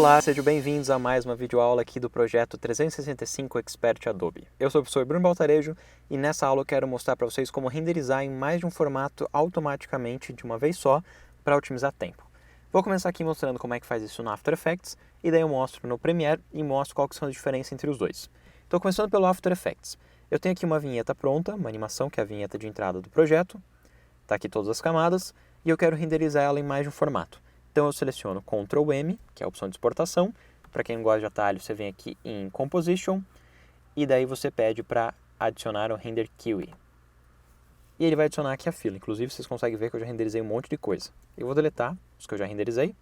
Olá, sejam bem-vindos a mais uma videoaula aqui do projeto 365 Expert Adobe. Eu sou o professor Bruno Baltarejo e nessa aula eu quero mostrar para vocês como renderizar em mais de um formato automaticamente de uma vez só para otimizar tempo. Vou começar aqui mostrando como é que faz isso no After Effects e daí eu mostro no Premiere e mostro qual que são as diferenças entre os dois. Então começando pelo After Effects. Eu tenho aqui uma vinheta pronta, uma animação que é a vinheta de entrada do projeto. Está aqui todas as camadas e eu quero renderizar ela em mais de um formato. Então eu seleciono Ctrl M, que é a opção de exportação. Para quem gosta de atalho, você vem aqui em Composition e daí você pede para adicionar o Render Queue. E ele vai adicionar aqui a fila. Inclusive vocês conseguem ver que eu já renderizei um monte de coisa. Eu vou deletar os que eu já renderizei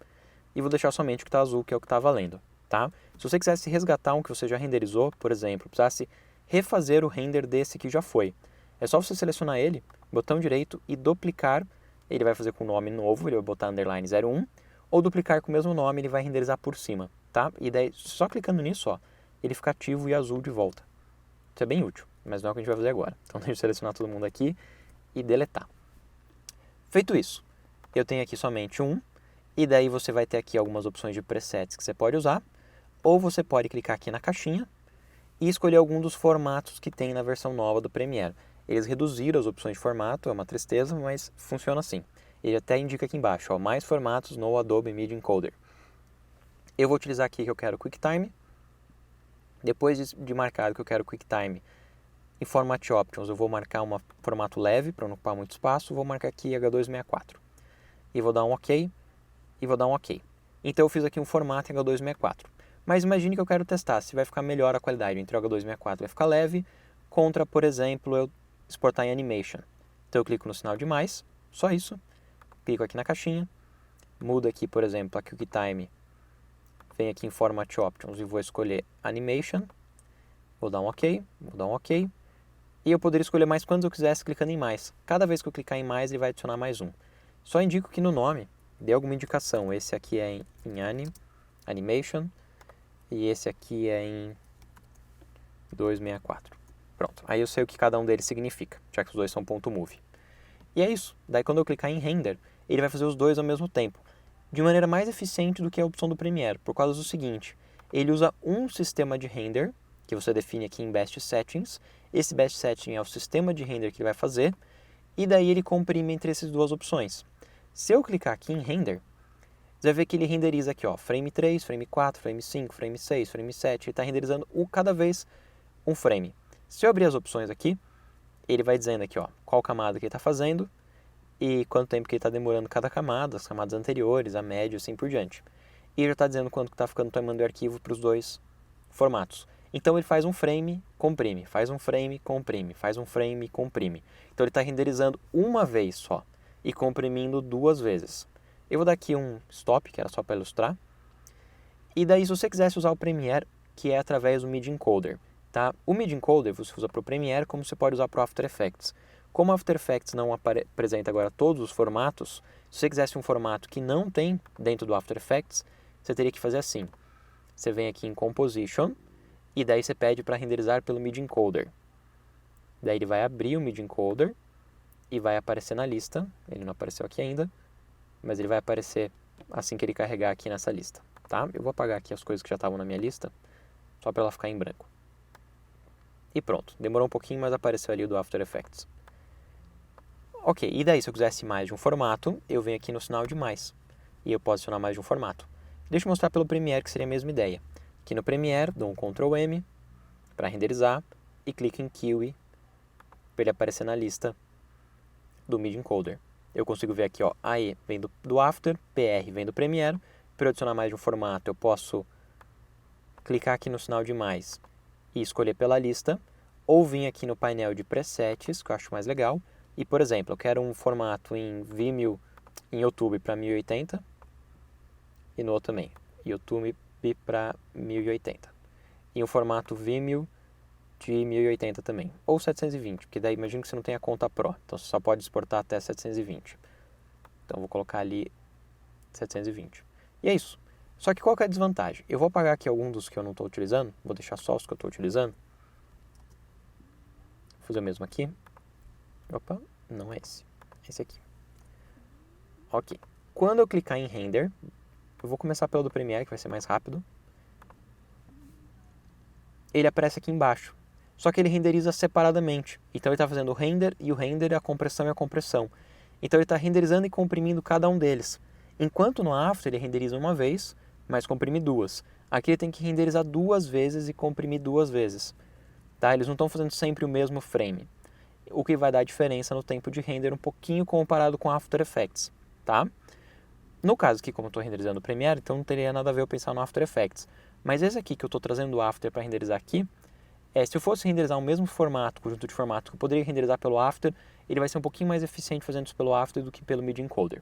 e vou deixar somente o que está azul, que é o que está valendo. Tá? Se você quisesse resgatar um que você já renderizou, por exemplo, precisasse refazer o render desse que já foi, é só você selecionar ele, botão direito e duplicar. Ele vai fazer com o nome novo, ele vai botar underline 01, ou duplicar com o mesmo nome, ele vai renderizar por cima, tá? E daí, só clicando nisso, ó, ele fica ativo e azul de volta. Isso é bem útil, mas não é o que a gente vai fazer agora. Então, deixa eu selecionar todo mundo aqui e deletar. Feito isso, eu tenho aqui somente um, e daí você vai ter aqui algumas opções de presets que você pode usar, ou você pode clicar aqui na caixinha e escolher algum dos formatos que tem na versão nova do Premiere. Eles reduziram as opções de formato, é uma tristeza, mas funciona assim. Ele até indica aqui embaixo, ó, mais formatos no Adobe Media Encoder. Eu vou utilizar aqui que eu quero QuickTime. Depois de marcado que eu quero QuickTime em Format Options, eu vou marcar um formato leve para não ocupar muito espaço. Vou marcar aqui H264. E vou dar um OK. E vou dar um OK. Então eu fiz aqui um formato em H264. Mas imagine que eu quero testar se vai ficar melhor a qualidade entre o H264 vai ficar leve contra, por exemplo, eu exportar em Animation. Então eu clico no sinal de mais, só isso. Clico aqui na caixinha, mudo aqui, por exemplo, a QuickTime, venho aqui em Format Options e vou escolher Animation, vou dar um OK, e eu poderia escolher mais quantos eu quisesse clicando em mais. Cada vez que eu clicar em mais, ele vai adicionar mais um. Só indico que no nome, dê alguma indicação, esse aqui é em Animation, e esse aqui é em 264. Pronto, aí eu sei o que cada um deles significa, já que os dois são .move. E é isso, daí quando eu clicar em Render, ele vai fazer os dois ao mesmo tempo, de maneira mais eficiente do que a opção do Premiere, por causa do seguinte, ele usa um sistema de render, que você define aqui em Best Settings, esse Best Setting é o sistema de render que ele vai fazer, e daí ele comprime entre essas duas opções. Se eu clicar aqui em Render, você vai ver que ele renderiza aqui, ó, frame 3, frame 4, frame 5, frame 6, frame 7, ele está renderizando cada vez um frame. Se eu abrir as opções aqui, ele vai dizendo aqui, ó, qual camada que ele está fazendo, e quanto tempo que ele está demorando cada camada, as camadas anteriores, a média, assim por diante. E ele já está dizendo quanto que está ficando o tamanho do arquivo para os dois formatos. Então ele faz um frame, comprime, faz um frame, comprime, faz um frame, comprime. Então ele está renderizando uma vez só e comprimindo duas vezes. Eu vou dar aqui um stop, que era só para ilustrar. E daí se você quisesse usar o Premiere, que é através do Media Encoder, tá? O Media Encoder você usa para o Premiere como você pode usar para o After Effects. Como o After Effects não apresenta agora todos os formatos, se você quisesse um formato que não tem dentro do After Effects, você teria que fazer assim. Você vem aqui em Composition e daí você pede para renderizar pelo Media Encoder. Daí ele vai abrir o Media Encoder e vai aparecer na lista. Ele não apareceu aqui ainda, mas ele vai aparecer assim que ele carregar aqui nessa lista. Tá? Eu vou apagar aqui as coisas que já estavam na minha lista, só para ela ficar em branco. E pronto, demorou um pouquinho, mas apareceu ali o do After Effects. Ok, e daí se eu quisesse mais de um formato, eu venho aqui no sinal de mais. E eu posso adicionar mais de um formato. Deixa eu mostrar pelo Premiere que seria a mesma ideia. Aqui no Premiere, dou um Ctrl M para renderizar e clico em Queue para ele aparecer na lista do Media Encoder. Eu consigo ver aqui, ó, AE vem do After, PR vem do Premiere. Para eu adicionar mais de um formato, eu posso clicar aqui no sinal de mais e escolher pela lista, ou vir aqui no painel de presets, que eu acho mais legal, e, por exemplo, eu quero um formato em Vimeo, em YouTube para 1080, e no outro também, YouTube para 1080. E um formato Vimeo de 1080 também, ou 720, porque daí imagino que você não tem a conta Pro, então você só pode exportar até 720. Então vou colocar ali 720. E é isso. Só que qual que é a desvantagem? Eu vou apagar aqui algum dos que eu não estou utilizando, vou deixar só os que eu estou utilizando. Vou fazer o mesmo aqui. Opa, não é esse. Esse aqui. Ok. Quando eu clicar em Render, Eu vou começar pelo do Premiere, que vai ser mais rápido. Ele aparece aqui embaixo. Só que ele renderiza separadamente. Então ele está fazendo o render e a compressão e a compressão. Então ele está renderizando e comprimindo cada um deles. Enquanto no After ele renderiza uma vez, mas comprime duas. Aqui ele tem que renderizar 2 vezes e comprimir 2 vezes. Tá? Eles não estão fazendo sempre o mesmo frame. O que vai dar diferença no tempo de render um pouquinho comparado com After Effects. Tá? No caso aqui, como eu estou renderizando o Premiere, então não teria nada a ver eu pensar no After Effects. Mas esse aqui que eu estou trazendo o After para renderizar aqui, se eu fosse renderizar o mesmo formato, conjunto de formato que eu poderia renderizar pelo After, ele vai ser um pouquinho mais eficiente fazendo isso pelo After do que pelo Media Encoder.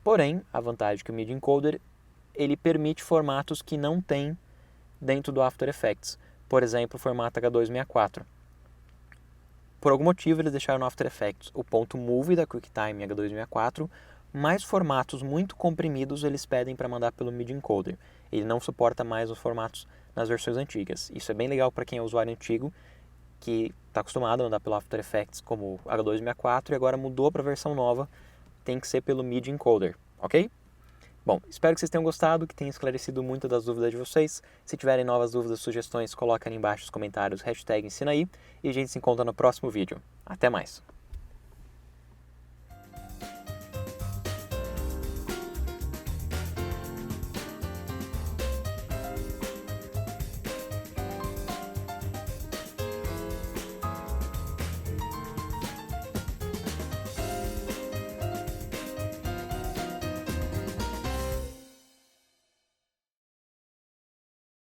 Porém, a vantagem é que o Media Encoder ele permite formatos que não tem dentro do After Effects. Por exemplo, o formato H264. Por algum motivo eles deixaram no After Effects o ponto move da QuickTime H264, mas formatos muito comprimidos eles pedem para mandar pelo Media Encoder. Ele não suporta mais os formatos nas versões antigas. Isso é bem legal para quem é usuário antigo, que está acostumado a mandar pelo After Effects como H264 e agora mudou para a versão nova, tem que ser pelo Media Encoder, ok? Bom, espero que vocês tenham gostado, que tenha esclarecido muitas das dúvidas de vocês. Se tiverem novas dúvidas, sugestões, coloquem ali embaixo nos comentários, #ensinaí, e a gente se encontra no próximo vídeo. Até mais!